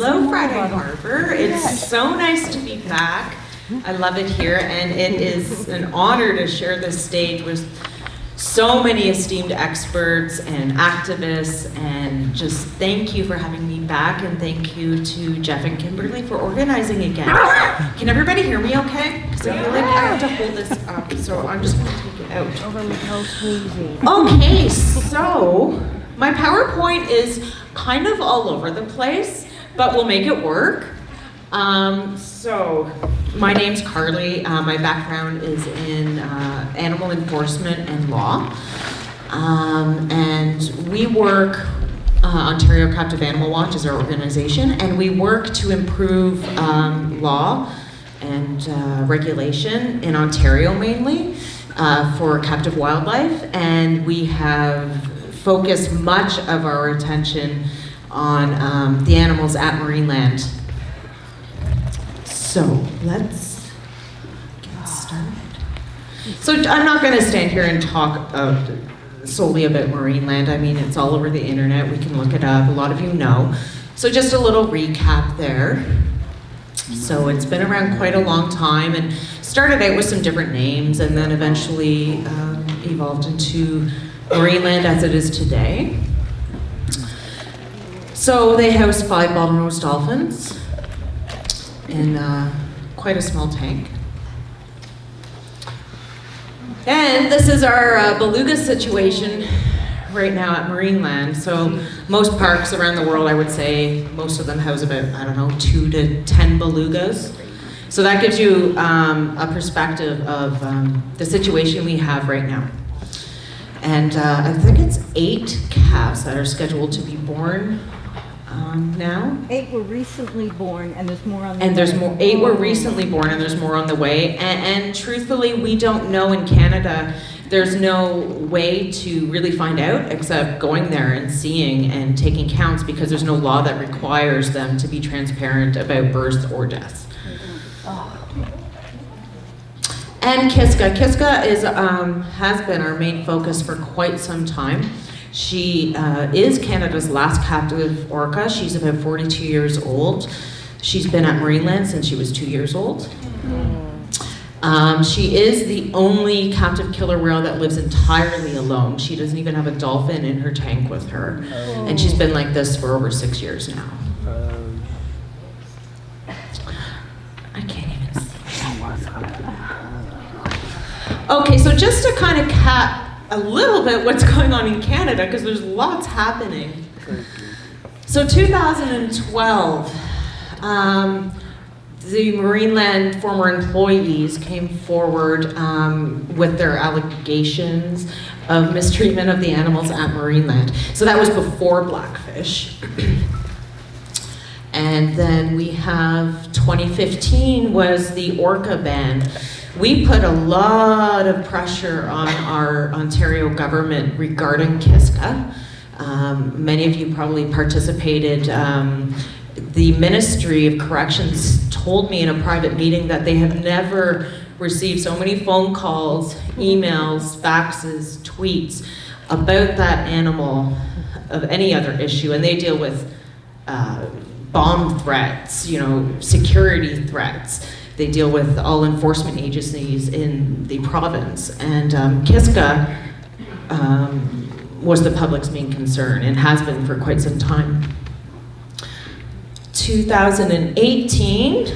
Hello, Friday Harbor. It's so nice to be back. I love it here, and it is an honor to share this stage with so many esteemed experts and activists, and just thank you for having me back, and thank you to Jeff and Kimberly for organizing again. Can everybody hear me okay? Because I feel like I have to hold this up, so I'm just going to take it out. Okay, so my PowerPoint is kind of all over the place, but we'll make it work. So my name's Carly. My background is in animal enforcement and law. And we work, Ontario Captive Animal Watch is our organization, and we work to improve law and regulation in Ontario mainly for captive wildlife. And we have focused much of our attention on the animals at Marineland. So let's get started. So I'm not going to stand here and talk solely about Marineland. I mean, it's all over the internet. We can look it up. A lot of you know. So just a little recap there. So it's been around quite a long time and started out with some different names and then eventually evolved into Marineland as it is today. So they house 5 bottlenose dolphins in quite a small tank. And this is our beluga situation right now at Marineland. So most parks around the world, I would say, most of them house about, 2 to 10 belugas. So that gives you a perspective of the situation we have right now. And I think it's 8 calves that are scheduled to be born now. 8 were recently born, and there's more on the way. And there's more. 8 were recently born, and there's more on the way. And truthfully, we don't know in Canada. There's no way to really find out except going there and seeing and taking counts, because there's no law that requires them to be transparent about birth or death. And Kiska. Kiska is has been our main focus for quite some time. She is Canada's last captive orca. She's about 42 years old. She's been at Marineland since she was 2 years old. She is the only captive killer whale that lives entirely alone. She doesn't even have a dolphin in her tank with her. And she's been like this for over 6 years now. I can't even see. Okay, so just to kind of cap a little bit what's going on in Canada, because there's lots happening. So 2012, the Marineland former employees came forward with their allegations of mistreatment of the animals at Marineland. So that was before Blackfish. And then we have 2015 was the orca ban. We put a lot of pressure on our Ontario government regarding Kiska. Many of you probably participated. The Ministry of Corrections told me in a private meeting that they have never received so many phone calls, emails, faxes, tweets about that animal of any other issue, and they deal with bomb threats, security threats. They deal with all enforcement agencies in the province, and Kiska was the public's main concern and has been for quite some time. 2018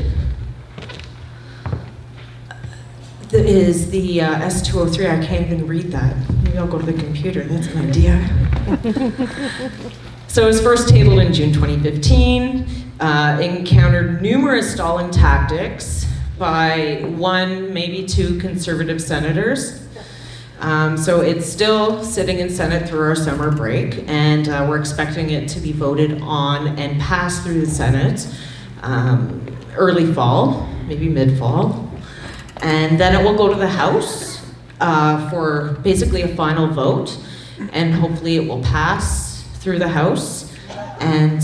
is the S203. I can't even read that. Maybe I'll go to the computer. That's an idea. So it was first tabled in June 2015. Encountered numerous stalling tactics by 1, maybe 2 conservative senators. So it's still sitting in Senate through our summer break, and we're expecting it to be voted on and pass through the Senate early fall, maybe mid-fall. And then it will go to the House for basically a final vote, and hopefully it will pass through the House. And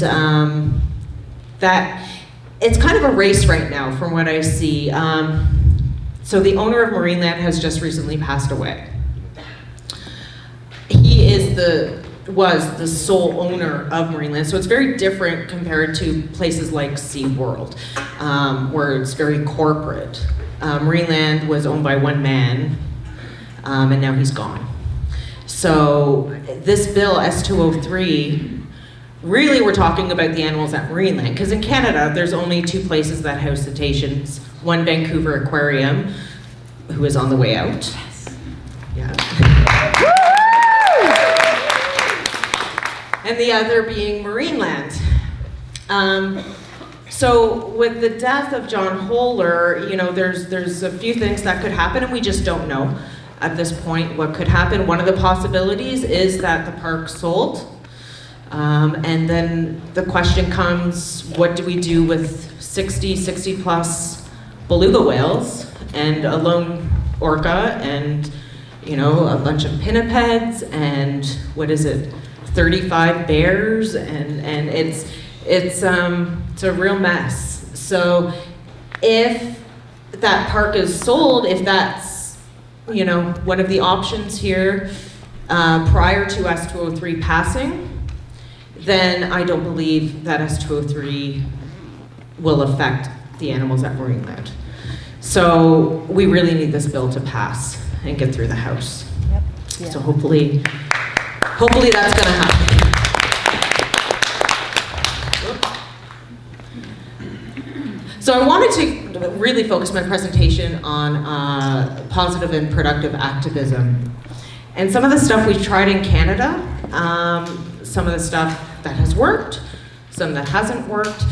that it's kind of a race right now from what I see. So the owner of Marineland has just recently passed away. He is the was the sole owner of marine land. So it's very different compared to places like SeaWorld, where it's very corporate. Marine land was owned by one man, and now he's gone. So this bill, S203, really we're talking about the animals at marine land, because in Canada, there's only 2 places that house cetaceans. One, Vancouver Aquarium, who is on the way out. Yes. Yeah. And the other being marine land. So with the death of John Holler, you know, there's a few things that could happen, and we just don't know at this point what could happen. One of the possibilities is that the park sold. And then the question comes, what do we do with 60 plus beluga whales and a lone orca and, you know, a bunch of pinnipeds and 35 bears, and it's a real mess. So if that park is sold, if that's, you know, one of the options here prior to S203 passing, then I don't believe that S203 will affect the animals at marine land. So we really need this bill to pass and get through the House. Yep. Yeah. So hopefully that's gonna happen. So I wanted to really focus my presentation on positive and productive activism. And some of the stuff we've tried in Canada, some of the stuff that has worked, some that hasn't worked,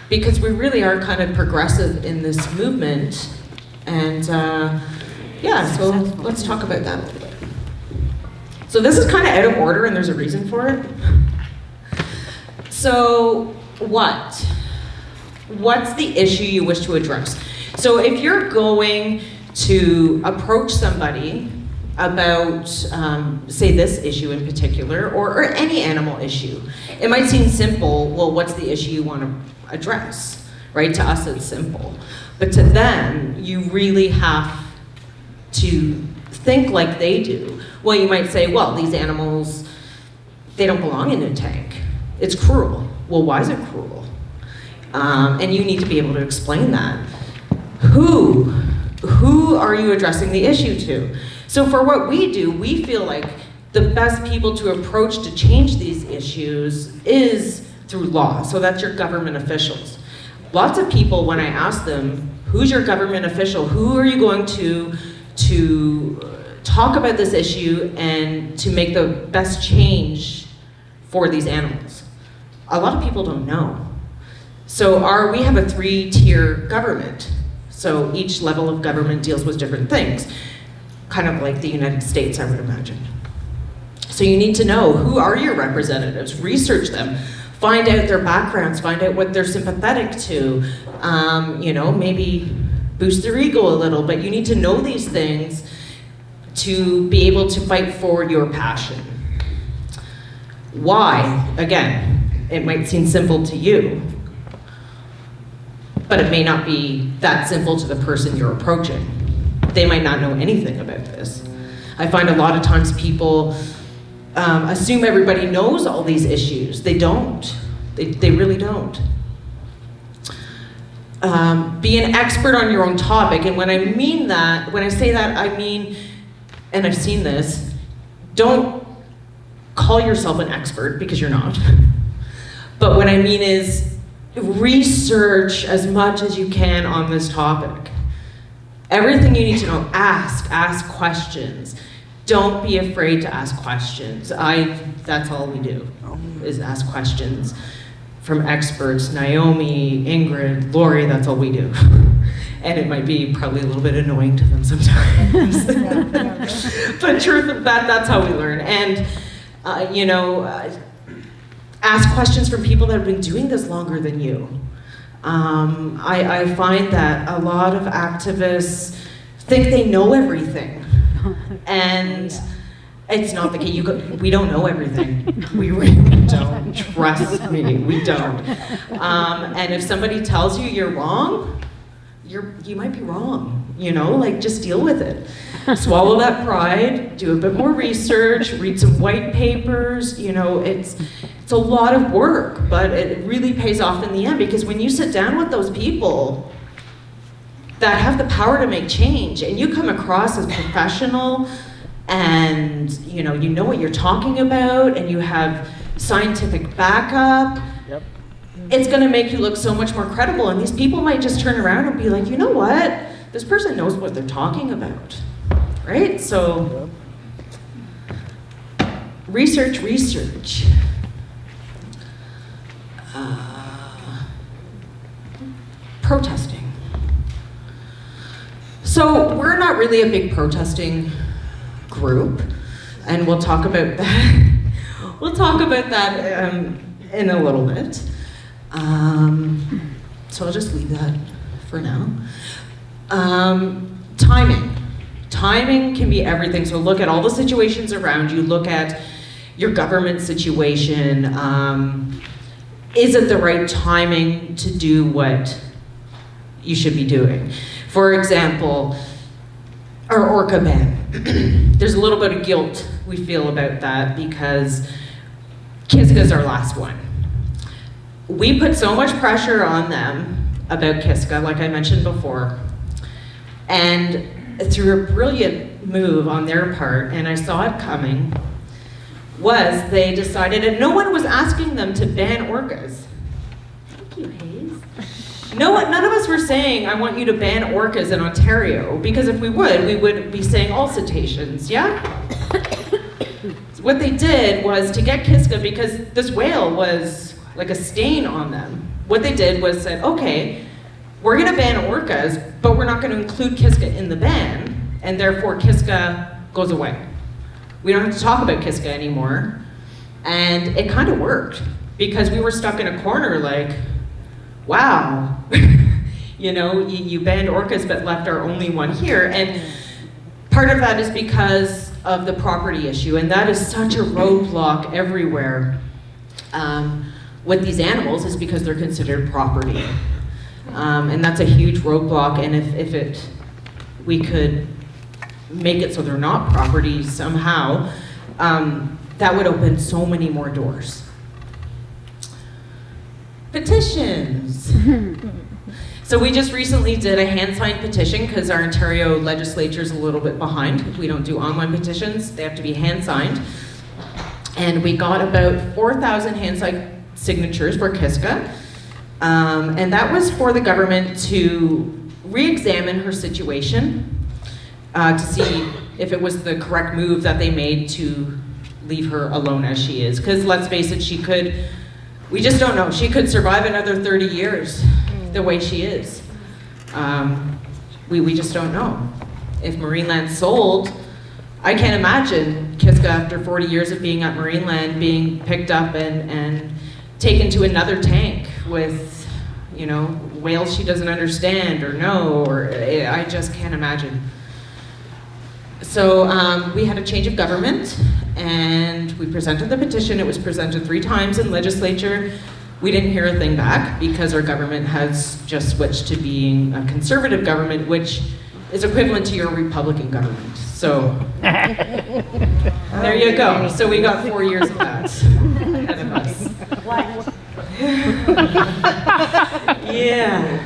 because we really are kind of progressive in this movement. And yeah, so let's talk about that a little bit. So this is kind of out of order, and there's a reason for it. So what's the issue you wish to address? So if you're going to approach somebody about, say, this issue in particular, or any animal issue, it might seem simple. Well, what's the issue you want to address, right? To us, it's simple. But to them, you really have to think like they do. Well, you might say, well, these animals, they don't belong in a tank. It's cruel. Well, why is it cruel? And you need to be able to explain that. Who are you addressing the issue to? So for what we do, we feel like the best people to approach to change these issues is through law. So that's your government officials. Lots of people, when I ask them, who's your government official? Who are you going to talk about this issue and to make the best change for these animals? A lot of people don't know. So we have a 3-tier government. So each level of government deals with different things, kind of like the United States, I would imagine. So you need to know, who are your representatives? Research them, find out their backgrounds, find out what they're sympathetic to, you know, maybe boost their ego a little, but you need to know these things to be able to fight for your passion. Why? Again, it might seem simple to you, but it may not be that simple to the person you're approaching. They might not know anything about this. I find a lot of times people assume everybody knows all these issues. They don't. They really don't. Be an expert on your own topic, and when I say that, I mean, and I've seen this, don't call yourself an expert, because you're not. But what I mean is, research as much as you can on this topic. Everything you need to know, ask questions. Don't be afraid to ask questions. That's all we do, is ask questions from experts. Naomi, Ingrid, Lori, that's all we do. And it might be probably a little bit annoying to them sometimes. But truth of that's how we learn. And, you know, ask questions from people that have been doing this longer than you. I find that a lot of activists think they know everything. And it's not the case. We don't know everything. We really don't. Trust me, we don't. And if somebody tells you you're wrong, you might be wrong. like just deal with it. Swallow that pride, do a bit more research, read some white papers, it's a lot of work, but it really pays off in the end, because when you sit down with those people that have the power to make change, and you come across as professional, and you know what you're talking about, and you have scientific backup, it's gonna make you look so much more credible, and these people might just turn around and be like, you know what? This person knows what they're talking about, right? So, research. Protesting. So, we're not really a big protesting group, and we'll talk about that. We'll talk about that in a little bit. So I'll just leave that for now. Timing can be everything. So look at all the situations around you. Look at your government situation. Is it the right timing to do what you should be doing? For example, our orca ban. There's a little bit of guilt we feel about that because Kiska's our last one. We put so much pressure on them about Kiska, like I mentioned before, and through a brilliant move on their part, and I saw it coming, was they decided, and no one was asking them to ban orcas. Thank you, Hayes. None of us were saying, I want you to ban orcas in Ontario, because if we would be saying all cetaceans, yeah? What they did was to get Kiska, because this whale was like a stain on them. What they did was said, okay, we're gonna ban orcas, but we're not gonna include Kiska in the ban, and therefore Kiska goes away. We don't have to talk about Kiska anymore. And it kind of worked, because we were stuck in a corner like, wow, you banned orcas but left our only one here. And part of that is because of the property issue, and that is such a roadblock everywhere with these animals, is because they're considered property. And that's a huge roadblock, and if we could make it so they're not property somehow, that would open so many more doors. Petitions. So we just recently did a hand-signed petition, because our Ontario legislature is a little bit behind. We don't do online petitions, they have to be hand-signed. And we got about 4,000 hand-signed signatures for Kiska. And that was for the government to re-examine her situation, to see if it was the correct move that they made to leave her alone as she is. Because let's face it, we just don't know. She could survive another 30 years the way she is. We just don't know. If Marineland sold, I can't imagine Kiska, after 40 years of being at Marineland, being picked up and taken to another tank with, whales she doesn't understand or know, I just can't imagine. So we had a change of government, and we presented the petition. It was presented 3 times in legislature. We didn't hear a thing back, because our government has just switched to being a conservative government, which is equivalent to your Republican government. So there you go. So we got 4 years of that ahead of us. Yeah.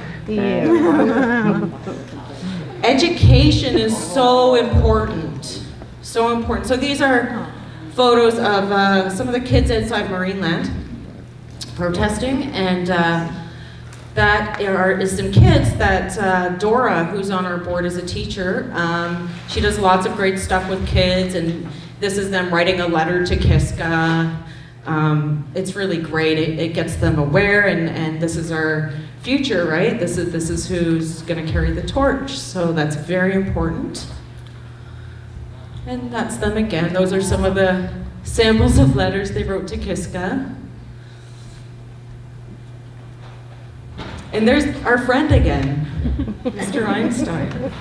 Education is so important. So important. So these are photos of some of the kids outside Marineland protesting, and that is some kids that Dora, who's on our board, is a teacher. She does lots of great stuff with kids, and this is them writing a letter to Kiska. It's really great. It gets them aware, and this is our future, right? This is who's going to carry the torch. So that's very important. And that's them again. Those are some of the samples of letters they wrote to Kiska. And there's our friend again, Mr. Einstein.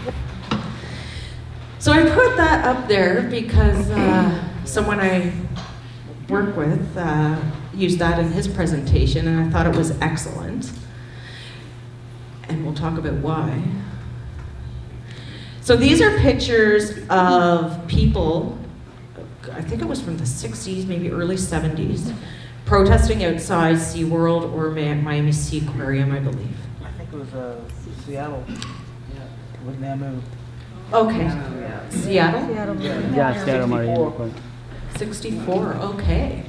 So I put that up there because someone I work with used that in his presentation, and I thought it was excellent. And we'll talk about why. So these are pictures of people, I think it was from the 60s, maybe early 70s, protesting outside SeaWorld or Miami Sea Aquarium, I believe. I think it was Seattle. When they moved. Okay. Seattle? Yeah, Seattle Marine. 64, okay.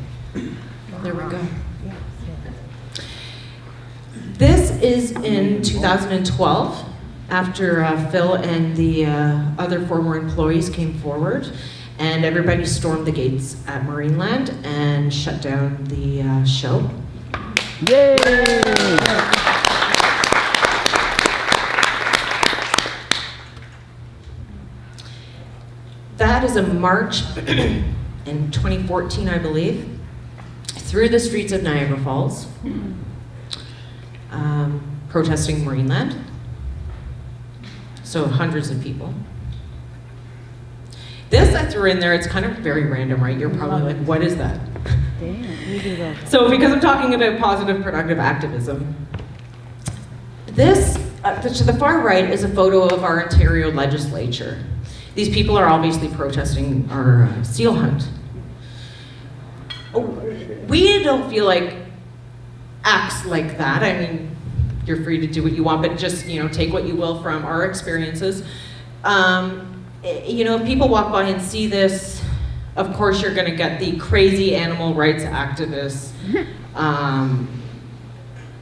There we go. This is in 2012, after Phil and the other former employees came forward, and everybody stormed the gates at Marineland and shut down the show. Yay! That is a march in 2014, I believe, through the streets of Niagara Falls, protesting Marineland. So hundreds of people. This I threw in there, it's kind of very random, right? You're probably like, what is that? Damn, we do that. So because I'm talking about positive productive activism, this, to the far right, is a photo of our Ontario legislature. These people are obviously protesting our seal hunt. We don't feel like acts like that. I mean, you're free to do what you want, but just, take what you will from our experiences. If people walk by and see this, of course you're gonna get the crazy animal rights activist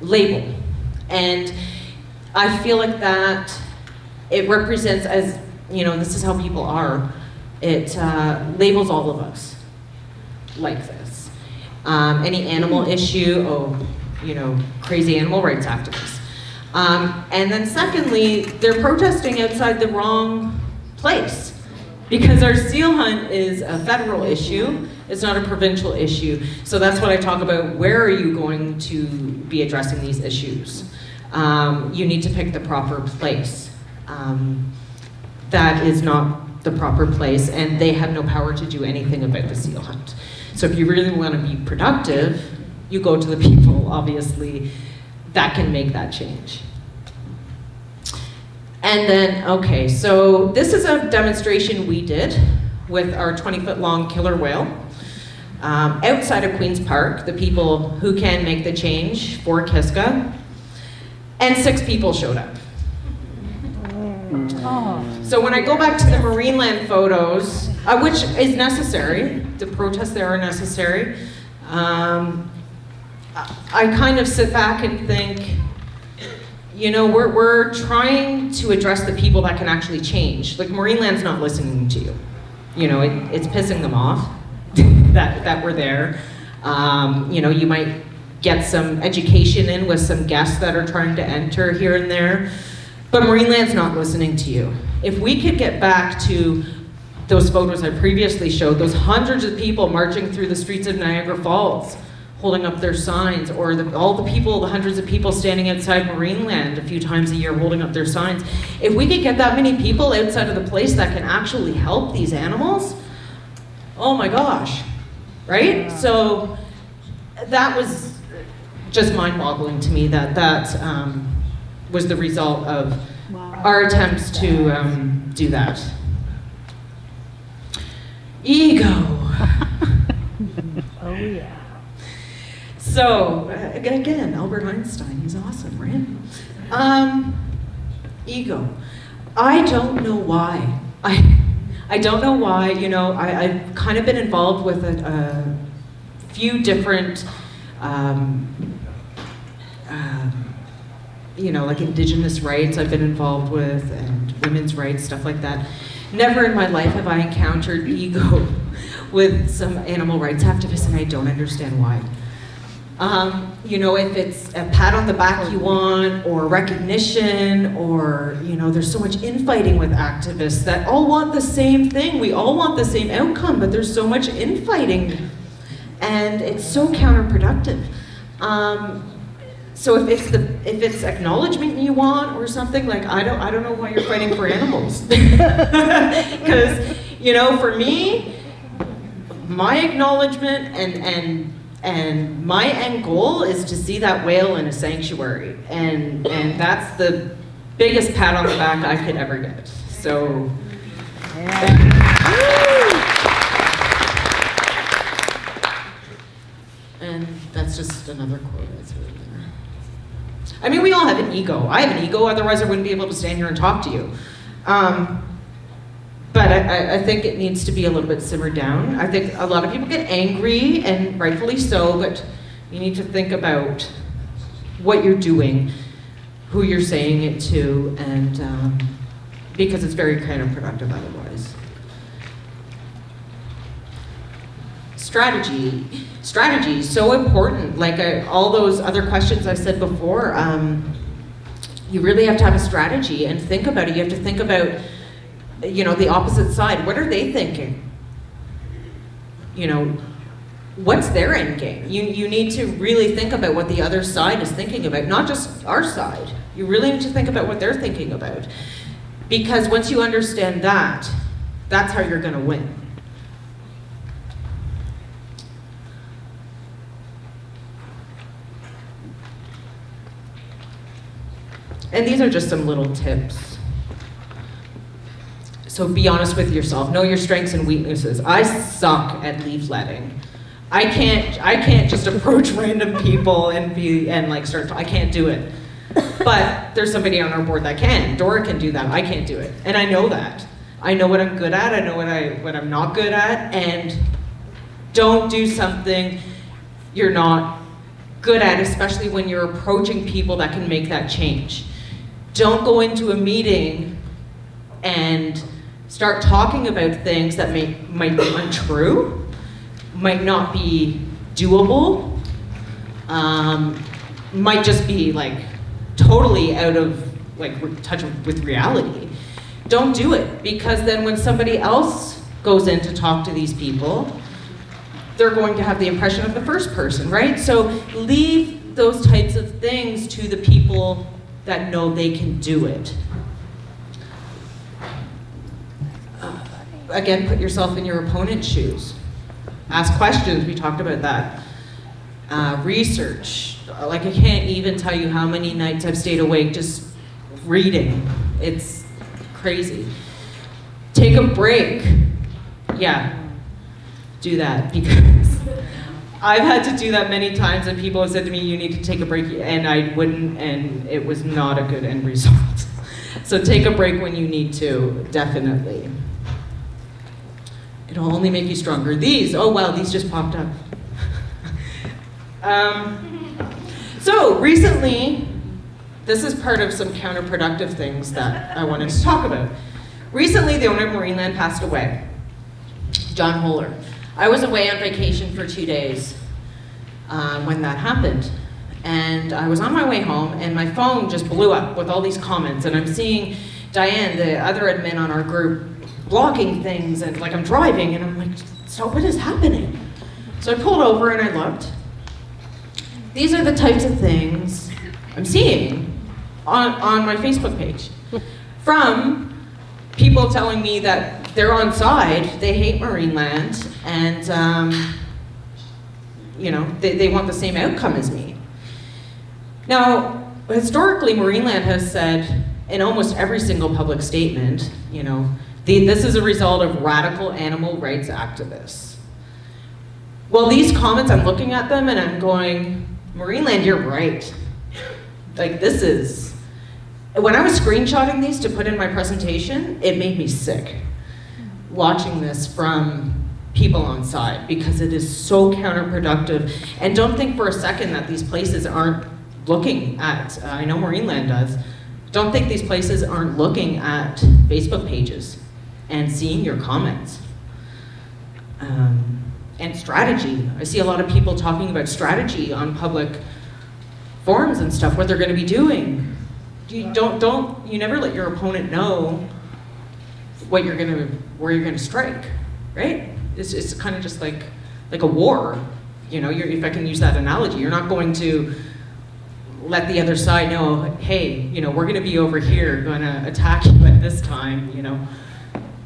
label. And I feel like that, it represents as, this is how people are. It labels all of us like this. Any animal issue, crazy animal rights activists. And then secondly, they're protesting outside the wrong place, because our seal hunt is a federal issue, it's not a provincial issue. So that's what I talk about, where are you going to be addressing these issues? You need to pick the proper place. That is not the proper place, and they have no power to do anything about the seal hunt. So if you really want to be productive, you go to the people, obviously, that can make that change. And then, okay, so this is a demonstration we did with our 20-foot long killer whale outside of Queen's Park, the people who can make the change for Kiska, and 6 people showed up. So when I go back to the Marineland photos, which is necessary, the protests there are necessary, I kind of sit back and think, we're trying to address the people that can actually change. Like, Marineland's not listening to you. It's pissing them off that we're there. You might get some education in with some guests that are trying to enter here and there, but Marineland's not listening to you. If we could get back to those photos I previously showed, those hundreds of people marching through the streets of Niagara Falls, holding up their signs, or the hundreds of people standing outside Marineland a few times a year holding up their signs. If we could get that many people outside of the place that can actually help these animals, oh my gosh, right? Yeah. So that was just mind-boggling to me, that was the result of our attempts to do that. Ego. Oh yeah. So, again, Albert Einstein, he's awesome, right? Ego. I don't know why. I don't know why, I've kind of been involved with a few different, like Indigenous rights I've been involved with, and women's rights, stuff like that. Never in my life have I encountered ego with some animal rights activists, and I don't understand why. If it's a pat on the back you want, or recognition, or, there's so much infighting with activists that all want the same thing. We all want the same outcome, but there's so much infighting, and it's so counterproductive. So if it's acknowledgement you want or something, like, I don't know why you're fighting for animals. Because, for me, my acknowledgement and my end goal is to see that whale in a sanctuary, and that's the biggest pat on the back I could ever get. So, and that's just another quote I threw in there. I mean, we all have an ego. I have an ego, otherwise I wouldn't be able to stand here and talk to you. But I think it needs to be a little bit simmered down. I think a lot of people get angry, and rightfully so, but you need to think about what you're doing, who you're saying it to, and because it's very counterproductive otherwise. Strategy is so important. Like all those other questions I said before, you really have to have a strategy and think about it. You have to think about, the opposite side. What are they thinking? What's their end game? You need to really think about what the other side is thinking about, not just our side. You really need to think about what they're thinking about. Because once you understand that, that's how you're gonna win. And these are just some little tips. So be honest with yourself. Know your strengths and weaknesses. I suck at leafletting. I can't just approach random people and start. I can't do it. But there's somebody on our board that can. Dora can do that. I can't do it, and I know that. I know what I'm good at. I know what I'm not good at. And don't do something you're not good at, especially when you're approaching people that can make that change. Don't go into a meeting and start talking about things that might be untrue, might not be doable, might just be totally out of touch with reality. Don't do it, because then when somebody else goes in to talk to these people, they're going to have the impression of the first person, right? So leave those types of things to the people that know they can do it. Again, put yourself in your opponent's shoes. Ask questions, we talked about that. Research. I can't even tell you how many nights I've stayed awake just reading. It's crazy. Take a break. Yeah, do that, because I've had to do that many times, and people have said to me, you need to take a break, and I wouldn't, and it was not a good end result. So take a break when you need to, definitely. It'll only make you stronger. These just popped up. So recently, this is part of some counterproductive things that I wanted to talk about. Recently, the owner of Marineland passed away, John Holler. I was away on vacation for 2 days when that happened. And I was on my way home, and my phone just blew up with all these comments, and I'm seeing Diane, the other admin on our group, blocking things, and I'm driving, and I'm like, so what is happening? So I pulled over and I looked. These are the types of things I'm seeing on my Facebook page from people telling me that they're on side, they hate Marineland, and they want the same outcome as me. Now, historically, Marineland has said in almost every single public statement, this is a result of radical animal rights activists. Well, these comments, I'm looking at them and I'm going, Marineland, you're right. When I was screenshotting these to put in my presentation, it made me sick watching this from people on side, because it is so counterproductive. And don't think for a second that these places aren't looking at, I know Marineland does, don't think these places aren't looking at Facebook pages and seeing your comments. And strategy. I see a lot of people talking about strategy on public forums and stuff, what they're going to be doing. You never let your opponent know where you're going to strike, right? It's kind of just like a war. If I can use that analogy, you're not going to let the other side know, hey, we're going to be over here, going to attack you at this time.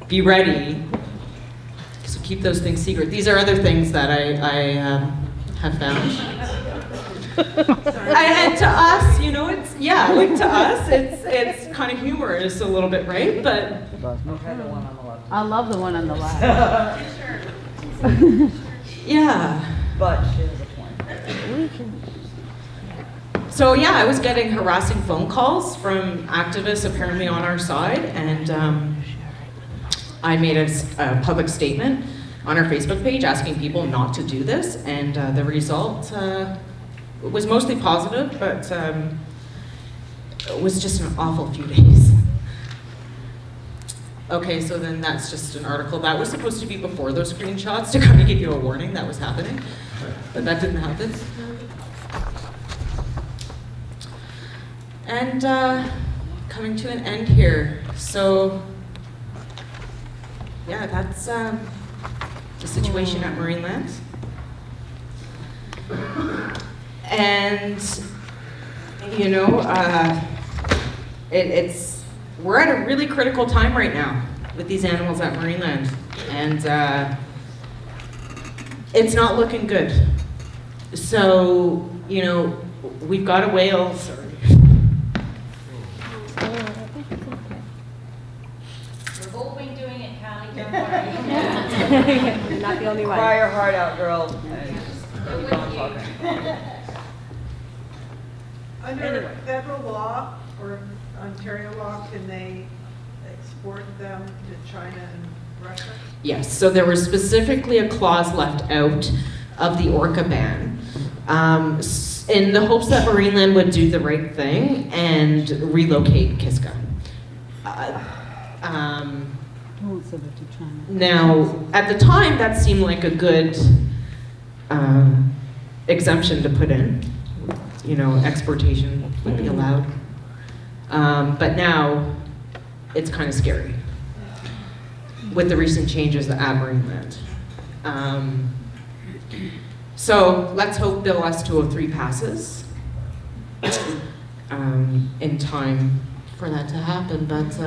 Be ready. Keep those things secret. These are other things that I have found. And to us, you know, it's, yeah, like to us, it's kind of humorous a little bit, right? But Okay, the one on the left. I love the one on the left. yeah. But she has a point. So yeah, I was getting harassing phone calls from activists apparently on our side, and I made a public statement on our Facebook page asking people not to do this, and the result was mostly positive, but it was just an awful few days. Okay, so then that's just an article. That was supposed to be before those screenshots to kind of give you a warning that was happening, but that didn't happen. And coming to an end here. So, yeah, that's the situation at Marineland. And, you know, we're at a really critical time right now with these animals at Marineland. And it's not looking good. So, you know, we've got a whale, sorry. We're hoping doing it, Callie, don't worry. You're not the only one. Cry your heart out, girl. And keep on talking. Under federal law or Ontario law, can they export them to China and Russia? Yes, so there was specifically a clause left out of the orca ban in the hopes that Marineland would do the right thing and relocate Kiska. Won't send it to China. Now, at the time, that seemed like a good exemption to put in. You know, exportation would be allowed. But now, it's kind of scary with the recent changes at Marineland. So let's hope Bill S-203 passes in time for that to happen. But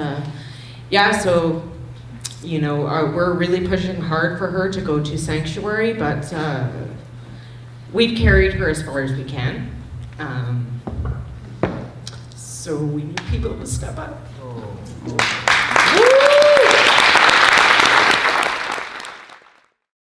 yeah, so, you know, we're really pushing hard for her to go to sanctuary, but we've carried her as far as we can. So we need people to step up.